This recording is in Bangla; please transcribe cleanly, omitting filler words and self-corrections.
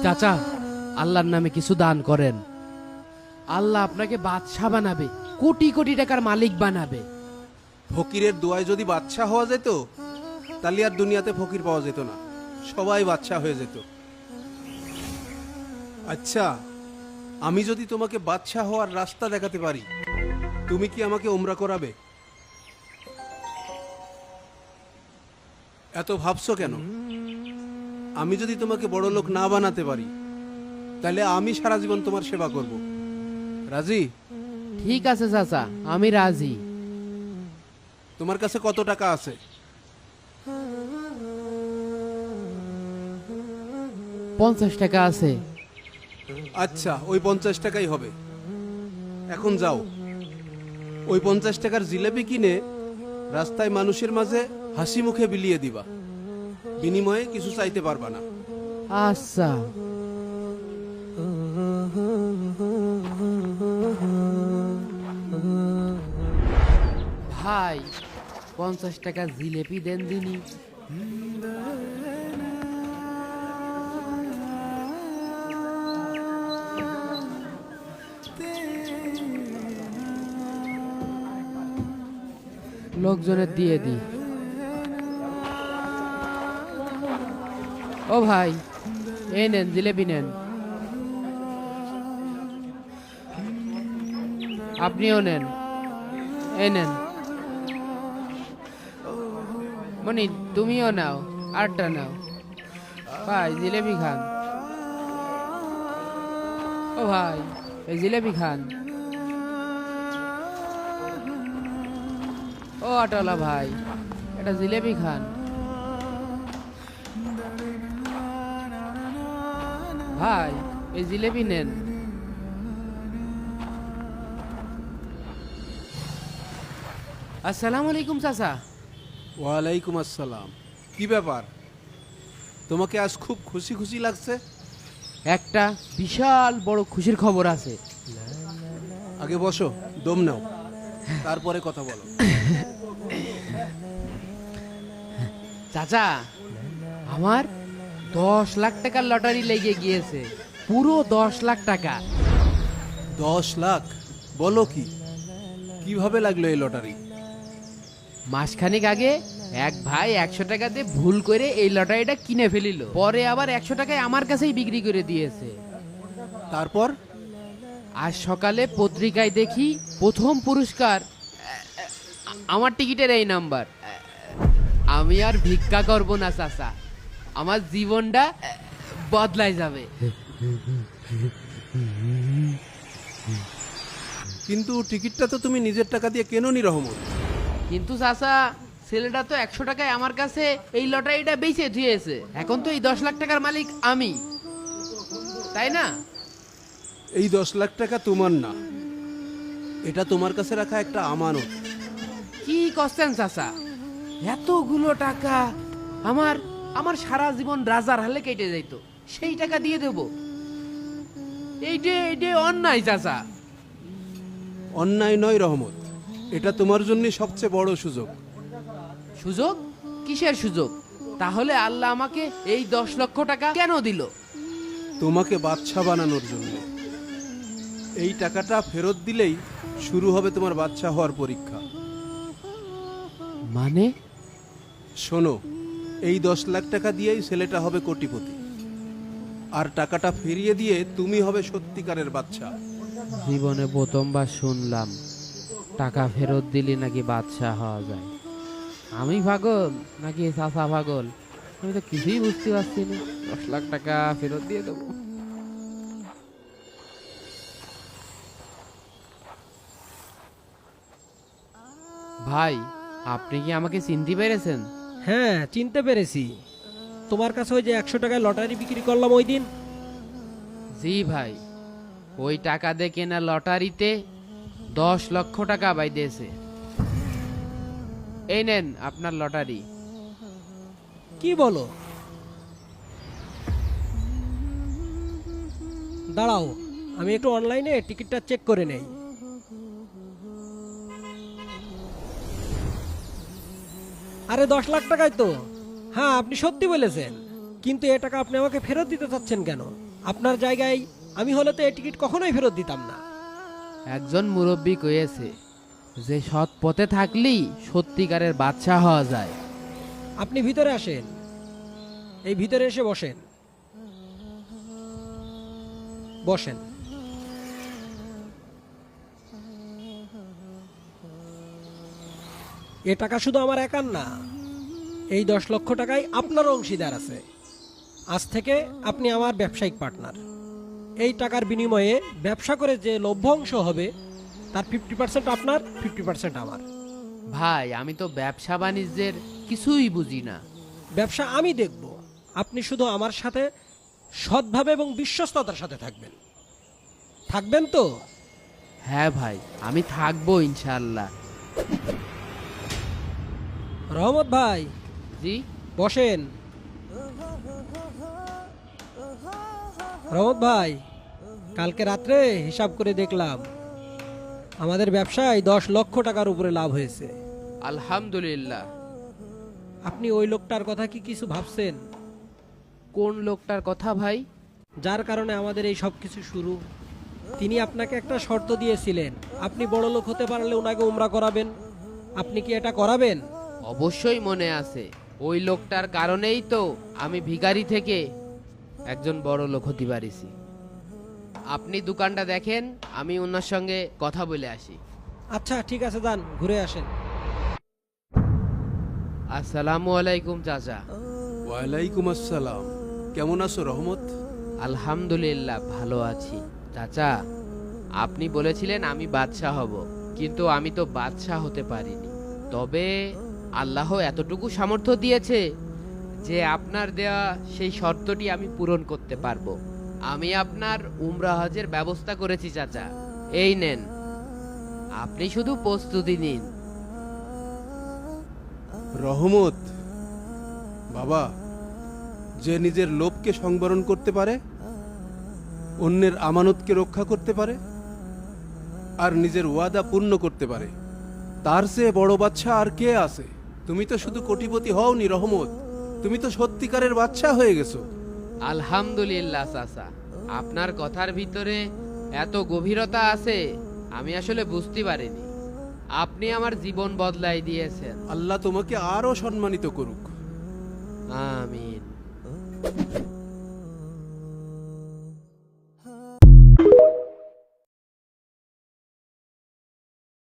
চাচা, আল্লাহর নামে কিছু দান করেন। আল্লাহ আপনাকে বাদশাহ বানাবে, কোটি কোটি টাকার মালিক বানাবে। ফকিরের দোয়ায় যদি বাদশা হওয়া যেত তাহলে আর দুনিয়াতে ফকির পাওয়া যেত না, সবাই বাদশা হয়ে যেত। আচ্ছা, আমি যদি তোমাকে বাদশা হওয়ার রাস্তা দেখাতে পারি, তুমি কি আমাকে ওমরা করাবে? এত ভাবছো কেন? আমি যদি তোমাকে বড় লোক না বানাতে পারি, তাহলে আমি সারা জীবন তোমার সেবা করব। রাজি? ঠিক আছে চাচা, আমি রাজি। তোমার কাছে কত টাকা আছে? 50 টাকা আছে। আচ্ছা, ওই 50 টাকাই হবে। এখন যাও, ওই 50 টাকার জিলেপি কিনে রাস্তায় মানুষের মাঝে হাসি মুখে বিলিয়ে দিবা, বিনিময়ে কিছু চাইতে পারবা না। আচ্ছা। ভাই, 50 টাকা জিলেপি দেন দিনি। লোকজনের দিয়ে দি। ও ভাই, এই নেন জিলেপি নেন। আপনিও নেন, এই নেন। মনি, তুমিও নাও, আরটা নাও। ভাই জিলেপি খান। ও ভাই, এই জিলেপি খান। ও অটোলা ভাই, এটা জিলেপি খান। ভাই, এই জিলেপি নেন। আসসালামু আলাইকুম চাচা। ওয়ালাইকুম আসসালাম। কি ব্যাপার, তোমাকে আজ খুব খুশি খুশি লাগছে? একটা বিশাল বড় খুশির খবর আছে। আগে বসো, দম নাও, তারপরে কথা বলো। চাচা, আমার 10 লাখ টাকার লটারি লেগে গিয়েছে, পুরো 10 লাখ টাকা। 10 লাখ? বলো কি, কিভাবে লাগলো এই লটারি? মাসখানেক আগে এক ভাই 100 টাকা দিয়ে ভুল করে এই লটারিটা কিনে ফেলিল, পরে আবার 100 টাকায় আমার কাছেই বিক্রি করে দিয়েছে। তারপর? আজ সকালে পত্রিকায় দেখি প্রথম পুরস্কার আমার টিকিটের এই নাম্বার। আমি আর ভিক্ষা করব না চাচা, আমার জীবনটা বদলাই যাবে। কিন্তু টিকিটটা তো তুমি নিজের টাকা দিয়ে কেননি রহমত। কিন্তু চাচা, ছেলেটা তো 100 টাকায় আমার কাছে এই লটারিটা বেচে দিয়েছে। এখন তো এই 10 লাখ টাকার মালিক আমি, তাই না? এই 10 লাখ টাকা তোমার না, এটা তোমার কাছে রাখা একটা আমানত। কি করছেন চাচা? এতগুলো টাকা আমার আমার সারা জীবন রাজার হালে কেটে যাইতো, সেই টাকা দিয়ে দেব? এইটা অন্যায় চাচা। অন্যায় নয় রহমত, এটা তোমার জন্য সবচেয়ে বড় সুযোগ। সুযোগ? কিসের সুযোগ? তাহলে আল্লাহ আমাকে এই 10 লক্ষ টাকা কেন দিল? তোমাকে বাদশা বানানোর জন্য। এই টাকাটা ফেরত দিলেই শুরু হবে তোমার বাদশা হওয়ার পরীক্ষা। মানে? শোনো, এই 10 লাখ টাকা দিয়েই ছেলেটা হবে কোটিপতি, আর টাকাটা ফিরিয়ে দিয়ে তুমি হবে সত্যিকারের বাদশা। জীবনে প্রথমবার শুনলাম টাকা ফেরত দিলে নাকি বাদশা হওয়া যায়। আমি পাগল নাকি চাচা পাগল? আমি তো কিছুই বুঝতে পারছি না। 10 লাখ টাকা ফেরত দিয়ে দেবো। ভাই, আপনি কি আমাকে চিনতে পেরেছেন? হ্যাঁ, চিনতে পেরেছি। তোমার কাছে ওই যে 100 টাকায় লটারি বিক্রি করলাম ওই দিন। জি ভাই, ওই টাকা দিয়ে কেনা লটারিতে 10 লক্ষ টাকা বাইদেছে। এই নেন আপনার লটারি। কি বলো? দাঁড়াও, আমি একটু অনলাইনে টিকিটটা চেক করে নেই। আরে 10 লাখ টাকায় তো। হ্যাঁ, আপনি সত্যি বলেছেন। কিন্তু এ টাকা আপনি আমাকে ফেরত দিতে চাচ্ছেন কেন? আপনার জায়গায় আমি হলে তো এই টিকিট কখনোই ফেরত দিতাম না। একজন মুরব্বী কয়েছে যে সৎ পথে থাকলেই সত্যিকারের বাদশা হওয়া যায়। আপনি ভিতরে আসেন, এই ভিতরে এসে বসেন। বসেন। এ টাকা শুধু আমার একার না, এই 10 লক্ষ টাকায় আপনার অংশীদার আছে। আজ থেকে আপনি আমার ব্যবসায়িক পার্টনার। এই টাকার বিনিময়ে ব্যবসা করে যে লভ্যাংশ হবে তার 50% আপনার, 50% আমার। ভাই আমি তো ব্যবসা বাণিজ্যের কিছুই বুঝি না। ব্যবসা আমি দেখব, আপনি শুধু আমার সাথে সৎভাবে এবং বিশ্বস্ততার সাথে থাকবেন। থাকবেন তো? হ্যাঁ ভাই, আমি থাকবো ইনশাল্লাহ। রহমত ভাই, জি। বসেন। রহমত ভাই, কালকে রাত্রে হিসাব করে দেখলাম আমাদের ব্যবসায় 10 লক্ষ টাকার উপরে লাভ হয়েছে। আলহামদুলিল্লাহ। আপনি ওই লোকটার কথা কি কিছু ভাবছেন? কোন লোকটার কথা ভাই? যার কারণে আমাদের এই সব কিছু শুরু। তিনি আপনাকে একটা শর্ত দিয়েছিলেন, আপনি বড় লোক হতে পারলে ওনাকে উমরা করাবেন। আপনি কি এটা করাবেন? অবশ্যই মনে আছে। ওই লোকটার কারণেই তো আমি ভিখারি থেকে একজন বড় লোক হতে পারিছি। আপনি দোকানটা দেখেন, আমি ওনার সঙ্গে কথা বলে আসি। আচ্ছা ঠিক আছে, যান ঘুরে আসেন। আসসালামু আলাইকুম চাচা। ওয়ালাইকুম আসসালাম। কেমন আছো রহমত? আলহামদুলিল্লাহ ভালো আছি। চাচা, আপনি বলেছিলেন আমি বাদশাহ হব, কিন্তু আমি তো বাদশাহ হতে পারিনি। তবে আল্লাহ এতটুকু সামর্থ্য দিয়েছে যে আপনার দেওয়া সেই শর্তটি আমি পূরণ করতে পারবো। আমি আপনার উমরা হজের ব্যবস্থা করেছি চাচা, এই নেন, আপনি শুধু প্রস্তুতি নিন। রহমত বাবা, যে নিজের লোভকে সংবরণ করতে পারে, অন্যের আমানতকে রক্ষা করতে পারে, আর নিজের ওয়াদা পূর্ণ করতে পারে, তার চেয়ে বড় বাদশা আর কে আছে? তুমি তো শুধু কোটিপতি হওনি রহমত, তুমি তো সত্যিকারের বাদশা হয়ে গেছো। আলহামদুলিল্লাহ চাচা, আপনার কথার ভিতরে এত গভীরতা আছে আমি আসলে বুঝতে পারিনি। আপনি আমার জীবন বদলাই দিয়েছেন। আল্লাহ তোমাকে আরো সম্মানিত করুক। আমিন।